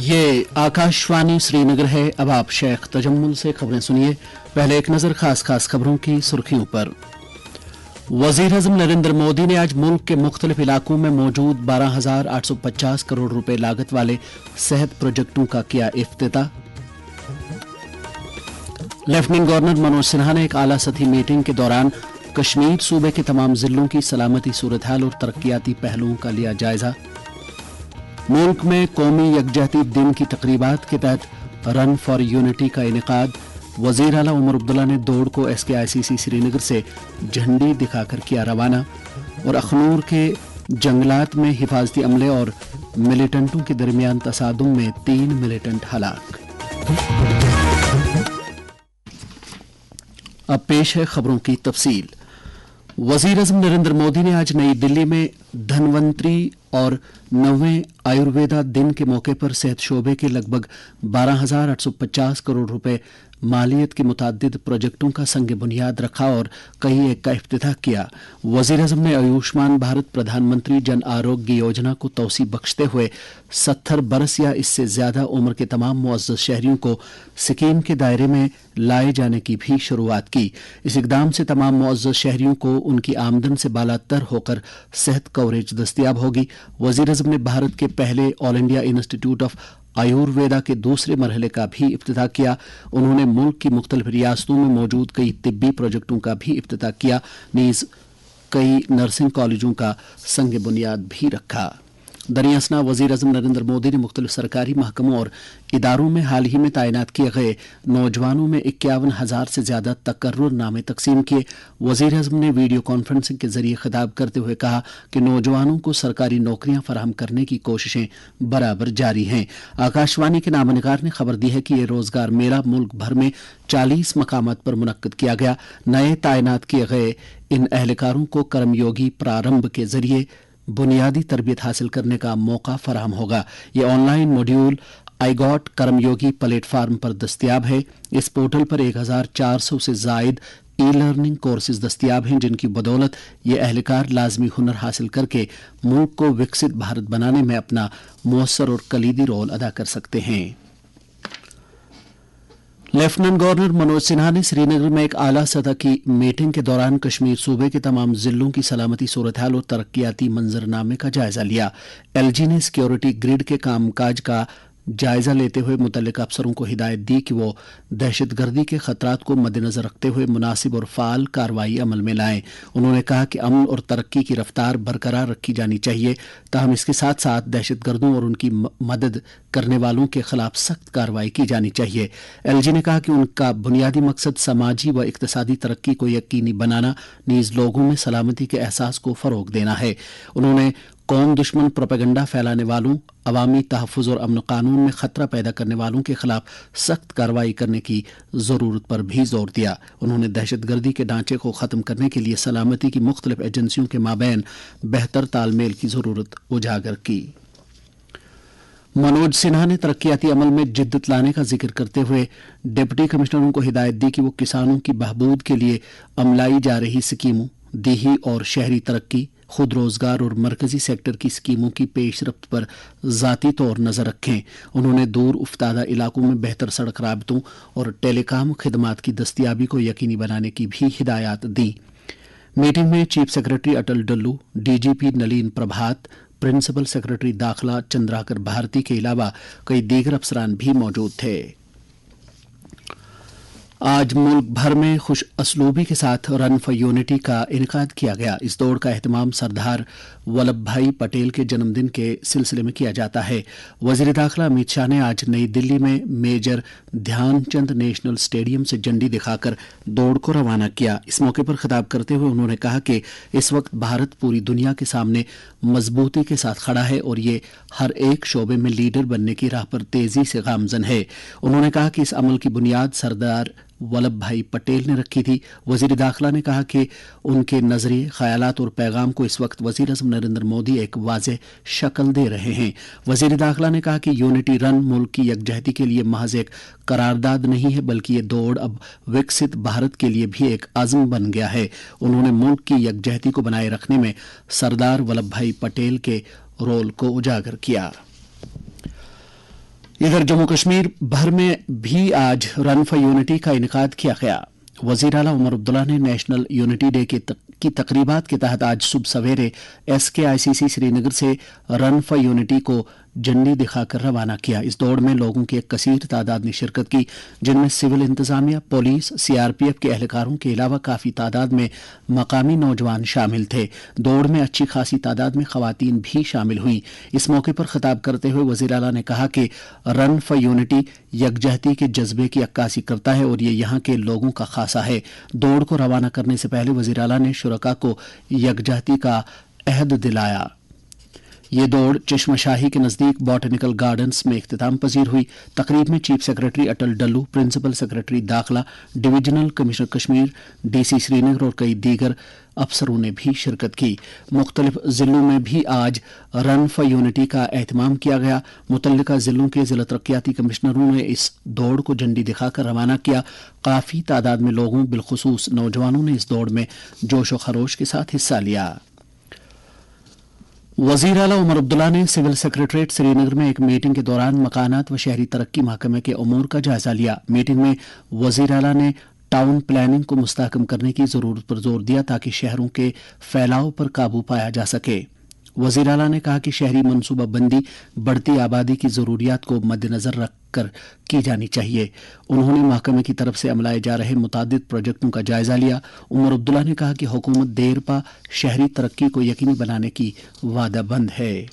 ये आकाशवाणी श्रीनगर है। अब आप शेख तजम्मुल से खबरें सुनिए। पहले एक नजर खास खबरों की सुर्खियों पर। वजीर-ए-आज़म नरेंद्र मोदी ने आज मुल्क के मुख्तलिफ इलाकों में मौजूद 12,850 करोड़ रुपए लागत वाले सेहत प्रोजेक्टों का किया इफ्तिताह। लेफ्टिनेंट गवर्नर मनोज सिन्हा ने एक आला सतही मीटिंग के दौरान कश्मीर सूबे के तमाम जिलों की सलामती सूरत हाल और तरक्याती पहलुओं का लिया जायजा। मुल्क में कौमी यकजहती दिन की तकरीबात के तहत रन फॉर यूनिटी का इनेकाद। वजीर आला उमर अब्दुल्ला ने दौड़ को SKICC श्रीनगर से झंडी दिखाकर किया रवाना। और अखनूर के जंगलात में हिफाजती अमले और मिलिटेंटों के दरमियान तसादुम में 3 मिलिटेंट हलाक। अब पेश है खबरों की तफसील। वजीर-ए-आज़म नरेंद्र मोदी ने आज नई दिल्ली में धनवंतरी और 9वें आयुर्वेदा दिन के मौके पर सेहत शोबे के लगभग 12,850 करोड़ रुपए मालियत के मुताद्दिद प्रोजेक्टों का संग बुनियाद रखा और कई एक का इफ्तिताह किया। वजीर-ए-आज़म ने आयुष्मान भारत प्रधानमंत्री जन आरोग्य योजना को तौसी बख्शते हुए 70 बरस या इससे ज्यादा उम्र के तमाम मुअज़्ज़ज़ शहरियों को स्कीम के दायरे में लाए जाने की भी शुरुआत की। इस इकदाम से तमाम मुअज़्ज़ज़ शहरियों को उनकी आमदन से बालातर होकर सेहत कवरेज दस्तियाब होगी। वजीर-ए-आज़म ने भारत के पहले all India institute of Ayurveda के दूसरे मरहले का भी इफ्तिताह किया। उन्होंने मुल्क की मुख्तलिफ रियासतों में मौजूद कई तिब्बी प्रोजेक्टों का भी इफ्तिताह किया। नीज कई नर्सिंग कॉलेजों का संग बुनियाद भी रखा। दरियासना वजीर-ए-आज़म नरेंद्र मोदी ने मुख्तलिफ सरकारी महकमों और इदारों में हाल ही में तैनात किए गए नौजवानों में 51,000 से ज्यादा तकर्रुर नामे तकसीम किए। वजीर-ए-आज़म ने वीडियो कॉन्फ्रेंसिंग के जरिए खिताब करते हुए कहा कि नौजवानों को सरकारी नौकरियां फराहम करने की कोशिशें बराबर जारी हैं। आकाशवाणी के नामनिगार ने खबर दी है कि यह रोजगार मेला मुल्क भर में 40 मकामात पर मुनक्किद किया गया। नए तैनात किए गए इन एहलकारों को कर्मयोगी प्रारंभ के जरिए बुनियादी तरबियत हासिल करने का मौका फराहम होगा। ये ऑनलाइन मॉड्यूल आईगॉट कर्मयोगी प्लेटफार्म पर दस्तियाब है। इस पोर्टल पर 1,400 से जायद ई लर्निंग कोर्सेज दस्तियाब हैं, जिनकी बदौलत ये एहलकार लाजमी हुनर हासिल करके मुल्क को विकसित भारत बनाने में अपना मौसर और कलीदी रोल अदा कर सकते हैं। लेफ्टिनेंट गवर्नर मनोज सिन्हा ने श्रीनगर में एक आला सतह की मीटिंग के दौरान कश्मीर सूबे के तमाम जिलों की सलामती सूरत हाल और तरक्याती मंजरनामे का जायजा लिया। LG ने सिक्योरिटी ग्रिड के कामकाज का जायजा लेते हुए मुतल्लिक अफसरों को हिदायत दी कि वो दहशतगर्दी के खतरात को मद्देनजर रखते हुए मुनासिब और फाल कार्रवाई अमल में लाएं। उन्होंने कहा कि अमन और तरक्की की रफ्तार बरकरार रखी जानी चाहिए, ताहम इसके साथ साथ दहशतगर्दों और उनकी मदद करने वालों के खिलाफ सख्त कार्रवाई की जानी चाहिए। LG ने कहा कि उनका बुनियादी मकसद समाजी व इक्तसादी तरक्की को यकीनी बनाना, नीज लोगों में सलामती के एहसास को फरोग देना है। उन्होंने कौम दुश्मन प्रोपेगंडा फैलाने वालों, अवामी तहफ़्फ़ुज़ और अमन कानून में खतरा पैदा करने वालों के खिलाफ सख्त कार्रवाई करने की ज़रूरत पर भी जोर दिया। उन्होंने दहशतगर्दी के ढांचे को ख़त्म करने के लिए सलामती की मुख्तलिफ एजेंसियों के माबैन बेहतर तालमेल की ज़रूरत उजागर की। मनोज सिन्हा ने तरक्याती अमल में जिद्दत लाने का जिक्र करते हुए डिप्टी कमिश्नरों को हिदायत दी कि वो किसानों की बहबूद के लिए अमलाई जा रही स्कीमों, देही और शहरी तरक्की, खुद रोजगार और मरकजी सेक्टर की स्कीमों की पेशरफ्त पर ज़ाती तौर नज़र रखें। उन्होंने दूर उफ्तादा इलाकों में बेहतर सड़क राबतों और टेलीकॉम खिदमात की दस्तियाबी को यकीनी बनाने की भी हिदायत दी। मीटिंग में चीफ सेक्रेटरी अटल डल्लू, DGP नलीन प्रभात, प्रिंसिपल सेक्रेटरी दाखिला चंद्राकर भारती के अलावा कई दीगर अफसरान भी मौजूद थे। आज मुल्क भर में खुश असलूबी के साथ रन फॉर यूनिटी का इनेकाद किया गया। इस दौड़ का एहतमाम सरदार वल्लभ भाई पटेल के जन्मदिन के सिलसिले में किया जाता है। वजीर दाखिला अमित शाह ने आज नई दिल्ली में मेजर ध्यानचंद नेशनल स्टेडियम से झंडी दिखाकर दौड़ को रवाना किया। इस मौके पर खिताब करते हुए उन्होंने कहा कि इस वक्त भारत पूरी दुनिया के सामने मजबूती के साथ खड़ा है और ये हर एक शोबे में लीडर बनने की राह पर तेजी से गामजन है। उन्होंने कहा कि इस अमल की बुनियाद सरदार वल्लभ भाई पटेल ने रखी थी। वजीर दाखिला ने कहा कि उनके नजरिए, ख्यालात और पैगाम को इस वक्त वजीर-ए-आज़म नरेंद्र मोदी एक वाज़ेह शक्ल दे रहे हैं। वजीर दाखिला ने कहा कि यूनिटी रन मुल्क की यकजहती के लिए महज एक करारदाद नहीं है, बल्कि ये दौड़ अब विकसित भारत के लिए भी एक आज़म बन गया है। उन्होंने मुल्क की यकजहती को बनाए रखने में सरदार वल्लभ भाई पटेल के रोल को उजागर किया। इधर जम्मू कश्मीर भर में भी आज रन फॉर यूनिटी का इनेकाद किया गया। वजीर आला उमर अब्दुल्ला ने नेशनल यूनिटी डे की तकरीबात के तहत आज सुबह सवेरे SKICC श्रीनगर से रन फॉर यूनिटी को झंडी दिखाकर रवाना किया। इस दौड़ में लोगों की एक कसीर तादाद ने शिरकत की, जिनमें सिविल इंतजामिया, पुलिस, CRPF के एहलकारों के अलावा काफी तादाद में मकामी नौजवान शामिल थे। दौड़ में अच्छी खासी तादाद में खवातीन भी शामिल हुई। इस मौके पर खिताब करते हुए वजीर आला ने कहा कि रन फॉर यूनिटी यकजहती के जज्बे की अक्कासी करता है और ये यहाँ के लोगों का खासा है। दौड़ को रवाना करने से पहले वजीर आला ने शुरका को यकजहती का अहद दिलाया। ये दौड़ चश्मशाही के नजदीक बॉटनिकल गार्डन्स में इख्तिताम पजीर हुई। तकरीब में चीफ सेक्रेटरी अटल डल्लू, प्रिंसिपल सेक्रेटरी दाखिला, divisional commissioner Kashmir, DC Srinagar और कई दीगर अफसरों ने भी शिरकत की। मुख्तलिफ जिलों में भी आज रन फॉर यूनिटी का एहतमाम किया गया। मुतल्लिका जिलों के जिला तरक्याती कमिश्नरों ने इस दौड़ को झंडी दिखाकर रवाना किया। काफी तादाद में लोगों, बिलखुसूस नौजवानों ने इस दौड़ में जोश व खरोश के साथ हिस्सा लिया। वजीर आला उमर अब्दुल्ला ने सिविल सेक्रेटरीट श्रीनगर में एक मीटिंग के दौरान मकानात व शहरी तरक्की महकमे के उमूर का जायजा लिया। मीटिंग में वजीर आला ने टाउन प्लानिंग को मुस्तहकम करने की जरूरत पर जोर दिया ताकि शहरों के फैलाव पर काबू पाया जा सके। वजीर आला ने कहा कि शहरी मनसूबाबंदी बढ़ती आबादी की जरूरियात को मद्देनजर रखकर की जानी चाहिए। उन्होंने महकमे की तरफ से अमलाए जा रहे मुतादिद प्रोजेक्टों का जायजा लिया। उमर अब्दुल्ला ने कहा कि हुकूमत देरपा शहरी तरक्की को यकीनी बनाने की वादाबंद है।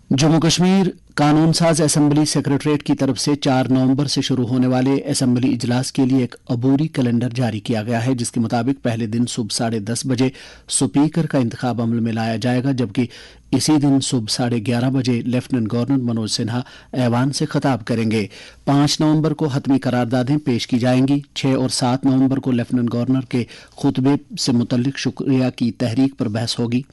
जम्मू कश्मीर कानून साज असेंबली सेक्रेटरीट की तरफ से 4 नवंबर से शुरू होने वाले असेंबली इजलास के लिए एक अबूरी कैलेंडर जारी किया गया है, जिसके मुताबिक पहले दिन सुबह 10:30 बजे स्पीकर का इंतखाब अमल में लाया जाएगा, जबकि इसी दिन सुबह 11:30 बजे लेफ्टिनेंट गवर्नर मनोज सिन्हा ऐवान से खिताब करेंगे। 5 नवंबर को हतमी करारदादें पेश की जाएंगी। 6 और 7 नवंबर को लेफ्टिनेंट गवर्नर के खुतबे से मुतल्लिक शुक्रिया की तहरीक पर बहस होगी।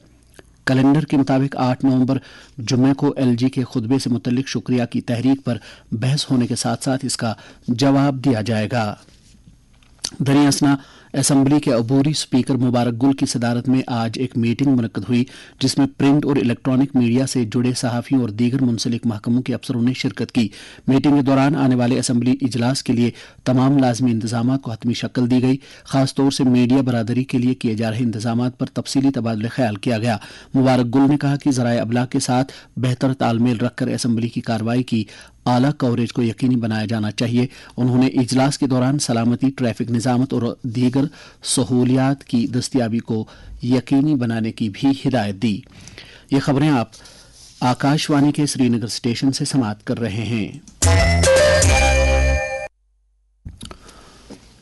कैलेंडर के मुताबिक 8 नवंबर जुम्मे को LG के खुतबे से मुतल्लिक शुक्रिया की तहरीक पर बहस होने के साथ साथ इसका जवाब दिया जाएगा। दरियासना असेंबली के अबूरी स्पीकर मुबारक गुल की सदारत में आज एक मीटिंग मुनक्कद हुई, जिसमें प्रिंट और इलेक्ट्रॉनिक मीडिया से जुड़े सहाफ़ियों और दीगर मुंसलिक महकमों के अफसरों ने शिरकत की। मीटिंग के दौरान आने वाले असेंबली इजलास के लिए तमाम लाजमी इंतजामात को हतमी शक्ल दी गई। खासतौर से मीडिया बरादरी के लिए किए जा रहे इंतजामात पर तफसीली तबादला ख्याल किया गया। मुबारक गुल ने कहा कि ज़राए अबलाग के साथ बेहतर तालमेल रखकर असेंबली की कार्रवाई की आला कवरेज को यकीनी बनाया जाना चाहिए। उन्होंने इजलास के दौरान सलामती, ट्रैफिक निजामत और दीगर सहूलियात की दस्तियाबी को यकीनी बनाने की भी हिदायत दी। ये खबरें आप आकाशवाणी के श्रीनगर स्टेशन से समाप्त कर रहे हैं।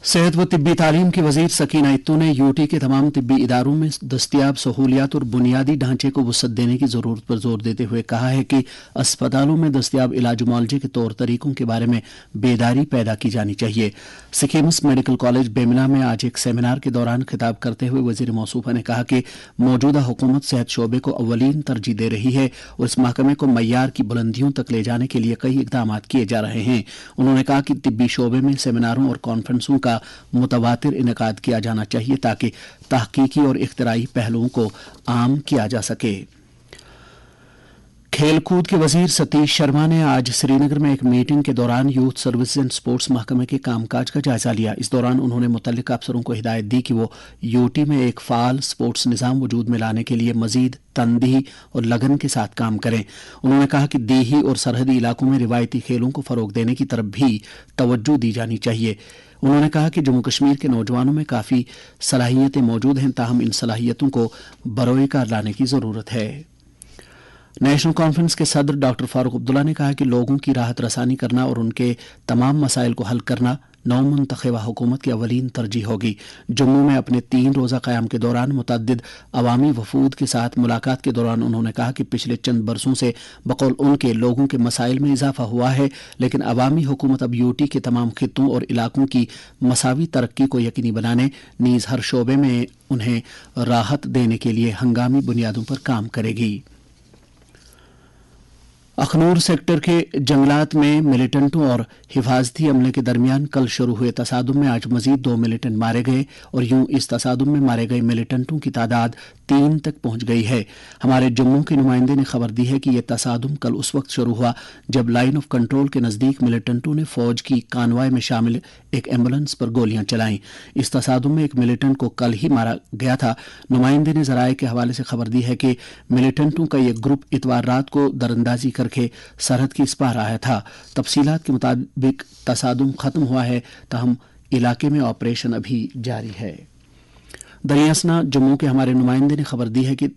सेहत व तिब्बी तालीम की वजीर सकीना इत्तू ने यूटी के तमाम तिब्बी इदारों में दस्तियाब सहूलियात और बुनियादी ढांचे को वसअत देने की जरूरत पर जोर देते हुए कहा है कि अस्पतालों में दस्तियाब इलाज मुआलजे के तौर तरीकों के बारे में बेदारी पैदा की जानी चाहिए। सिकेम्स मेडिकल कॉलेज बेमिना में आज एक सेमिनार के दौरान खिताब करते हुए वजीर मौसूफा ने कहा कि मौजूदा हुकूमत सेहत शोबे को अव्वलीन तरजीह दे रही है और इस महकमे को मय्यार की बुलंदियों तक ले जाने के लिए कई इकदाम किए जा रहे हैं। उन्होंने कहा कि तिब्बी शोबे में सेमिनारों और कॉन्फ्रेंसों का मुतवातिर इनेकाद किया जाना चाहिए ताकि तहकीकी और इख्तिराई पहलुओं को आम किया जा सके। खेलकूद के वजीर सतीश शर्मा ने आज श्रीनगर में एक मीटिंग के दौरान यूथ सर्विस एंड स्पोर्ट्स महकमे के कामकाज का जायजा लिया। इस दौरान उन्होंने मुतल्लिका अफसरों को हिदायत दी कि वो यूटी में एक फाल स्पोर्ट्स निज़ाम वजूद में लाने के लिए मजीद तनदीही और लगन के साथ काम करें। उन्होंने कहा कि देही और सरहदी इलाकों में रिवायती खेलों को फरोग देने की तरफ भी तवज्जो दी जानी चाहिए। उन्होंने कहा कि जम्मू कश्मीर के नौजवानों में काफ़ी सलाहियतें मौजूद हैं, ताहम इन सलाहियतों को बरोए कार लाने की ज़रूरत है। नेशनल कॉन्फ्रेंस के सदर डॉक्टर फारूक अब्दुल्ला ने कहा कि लोगों की राहत रसानी करना और उनके तमाम मसाइल को हल करना नौ मुंतखबा हुकूमत की अवलीन तरजीह होगी। जम्मू में अपने 3 रोज़ा क़याम के दौरान मुतअद्दिद अवामी वफूद के साथ मुलाकात के दौरान उन्होंने कहा कि पिछले चंद बरसों से बकौल उनके लोगों के मसाइल में इजाफा हुआ है, लेकिन अवामी हुकूमत अब यूटी के तमाम खित्तों और इलाकों की मसावी तरक्की को यकीनी बनाने नीज़ हर शोबे में उन्हें राहत देने के लिए हंगामी बुनियादों पर काम करेगी। अखनूर सेक्टर के जंगलात में मिलिटेंटों और हिफाजती अमले के दरमियान कल शुरू हुए तसादुम में आज मजीद 2 मिलिटेंट मारे गए और यूं इस तसादुम में मारे गए मिलिटेंटों की तादाद 3 तक पहुंच गई है। हमारे जम्मू के नुमाइंदे ने खबर दी है कि यह तसादुम कल उस वक्त शुरू हुआ जब लाइन ऑफ कंट्रोल के नजदीक मिलिटेंटों ने फौज की कानवाय में शामिल एक एम्बुलेंस पर गोलियां चलाईं। इस तसादुम में एक मिलिटेंट को कल ही मारा गया था। नुमाइंदे ने जराये के हवाले से खबर दी है कि मिलिटेंटों का यह ग्रुप इतवार रात को दरअंदाजी करके सरहद की इस पार आया था। तफसीलात के मुताबिक तसादुम खत्म हुआ है, ताहम इलाके में ऑपरेशन अभी जारी है। दरियासना जम्मू के हमारे नुमाइंदे ने खबर दी है कि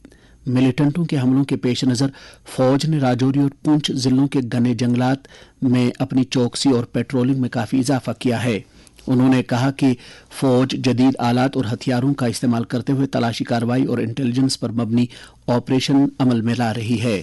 मिलिटेंटों के हमलों के पेश नज़र फौज ने राजौरी और पुंछ जिलों के घने जंगलात में अपनी चौकसी और पेट्रोलिंग में काफ़ी इजाफा किया है। उन्होंने कहा कि फौज जदीद आलात और हथियारों का इस्तेमाल करते हुए तलाशी कार्रवाई और इंटेलिजेंस पर मबनी ऑपरेशन अमल में ला रही है।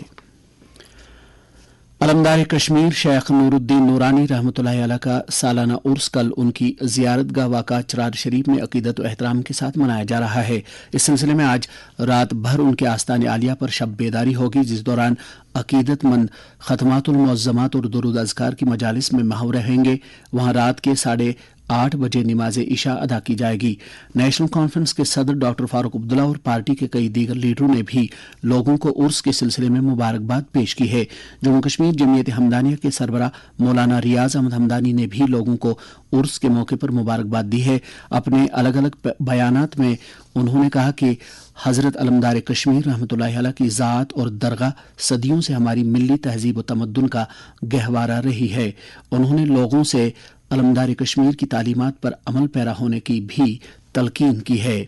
अलमदार कश्मीर शेख नूरुद्दीन नूरानी रहमतुल्लाह अलैह का सालाना उर्स कल उनकी जियारतगाह वाक़ा चरार शरीफ में अकीदत व एहतराम के साथ मनाया जा रहा है। इस सिलसिले में आज रात भर उनके आस्तान आलिया पर शब बेदारी होगी, जिस दौरान अकीदतमंद खतमातुल मुअज़्ज़मात और दुरूद अज़कार की मजालिस में महव रहेंगे। वहां रात के 8:30 बजे नमाज इशा अदा की जाएगी। नेशनल कॉन्फ्रेंस के सदर डॉक्टर फारूक अब्दुल्ला और पार्टी के कई दीगर लीडरों ने भी लोगों को उर्स के सिलसिले में मुबारकबाद पेश की है। जम्मू कश्मीर जमीयत हमदानिया के सरबरा मौलाना रियाज अहमद हमदानी ने भी लोगों को उर्स के मौके पर मुबारकबाद दी है। अपने अलग अलग बयानात में उन्होंने कहा कि हजरत अलमदार कश्मीर रहमतुल्लाह अलैह की ज़ात और दरगाह सदियों से हमारी मिल्ली तहजीब व तमद्दुन का गहवारा रही है। उन्होंने लोगों से अलमदार कश्मीर की तालीमात पर अमल पैरा होने की भी तलकीन की है।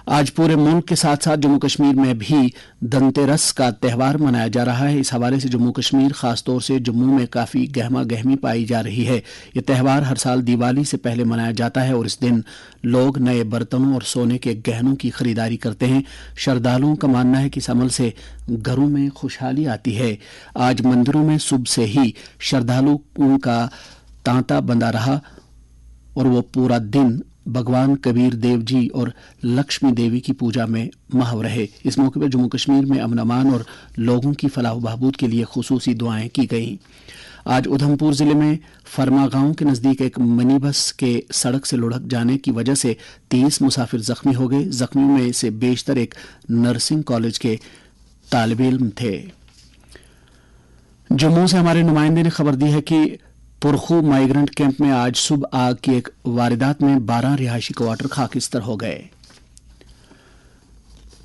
आज पूरे मुल्क के साथ साथ जम्मू कश्मीर में भी धनतेरस का त्यौहार मनाया जा रहा है। इस हवाले से जम्मू कश्मीर खासतौर से जम्मू में काफ़ी गहमा गहमी पाई जा रही है। ये त्यौहार हर साल दिवाली से पहले मनाया जाता है और इस दिन लोग नए बर्तनों और सोने के गहनों की खरीदारी करते हैं। श्रद्धालुओं का मानना है कि इस अमल से घरों में खुशहाली आती है। आज मंदिरों में सुबह से ही श्रद्धालुओं का तांता बंधा रहा और वो पूरा दिन भगवान कबीर देव जी और लक्ष्मी देवी की पूजा में महव रहे। इस मौके पर जम्मू कश्मीर में अमन अमान और लोगों की फलाह बहबूद के लिए खुसूसी दुआएं की गईं। आज उधमपुर जिले में फरमा गांव के नजदीक एक मिनी बस के सड़क से लुढ़क जाने की वजह से 30 मुसाफिर जख्मी हो गए। जख्मियों में से बेशतर एक नर्सिंग कॉलेज के तालिबे इल्म थे। जम्मू से हमारे नुमाइंदे ने खबर दी है कि पुरखू माइग्रेंट कैंप में आज सुबह आग की एक वारदात में 12 रिहायशी क्वार्टर खाकिस्तर हो गए।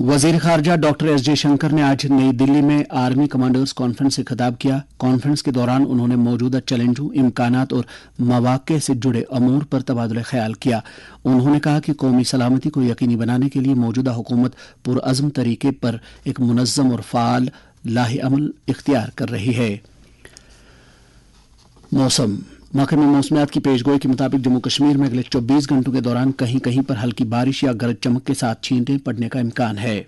वजीर खारजा डॉक्टर एस जयशंकर ने आज नई दिल्ली में आर्मी कमांडर्स कॉन्फ्रेंस से खिताब किया। कॉन्फ्रेंस के दौरान उन्होंने मौजूदा चैलेंजों, इम्कानात और मौक़े से जुड़े अमूर पर तबादुल ख्याल किया। उन्होंने कहा कि कौमी सलामती को यकीनी बनाने के लिए मौजूदा हुकूमत पुरअज़्म तरीके पर एक मुनज़्ज़म और फ़ाल लाहे अमल इख्तियार कर रही है। मौसम महकमे मौसमियात की पेशगोई के मुताबिक जम्मू कश्मीर में अगले 24 घंटों के दौरान कहीं कहीं पर हल्की बारिश या गरज चमक के साथ छींटें पड़ने का इम्कान है।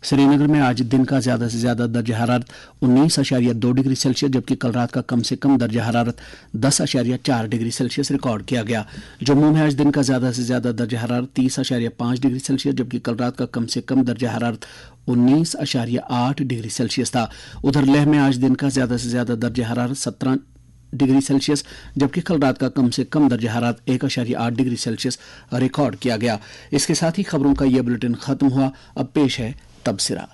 श्रीनगर में आज दिन का ज्यादा से ज्यादा दर्जा हरारत 19.2 डिग्री सेल्सियस जबकि कल रात का कम से कम दर्जा हरारत 10.4 डिग्री सेल्सियस रिकॉर्ड किया गया। जम्मू में आज दिन का ज्यादा से ज्यादा दर्जा हरारत 30.5 डिग्री सेल्सियस जबकि कल रात का कम से कम दर्जा हरारत 19.8 डिग्री सेल्सियस था। उधर लेह में आज दिन का ज्यादा से ज्यादा दर्जा हरारत 17 डिग्री सेल्सियस जबकि कल रात का कम से कम दर्जा हरारत 1.8 डिग्री सेल्सियस रिकॉर्ड किया गया। इसके साथ ही खबरों का यह बुलेटिन खत्म हुआ। अब पेश है तबसरा।